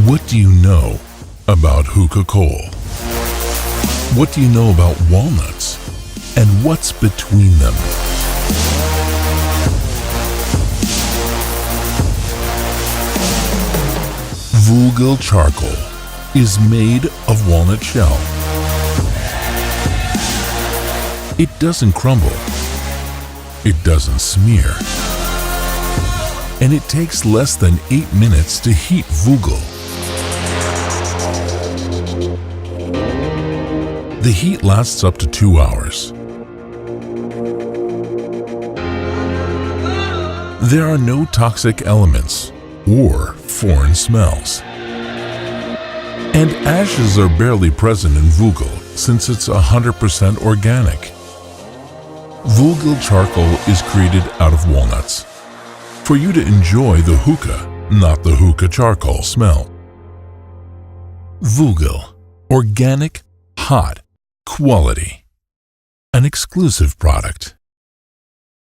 What do you know about hookah coal? What do you know about walnuts? And what's between them? WUGIL charcoal is made of walnut shell. It doesn't crumble. It doesn't smear. And it takes less than 8 minutes to heat WUGIL. The heat lasts up to 2 hours. There are no toxic elements or foreign smells. And ashes are barely present in WUGIL since it's 100% organic. WUGIL charcoal is created out of walnuts for you to enjoy the hookah, not the hookah charcoal smell. WUGIL, organic, hot, quality, an exclusive product.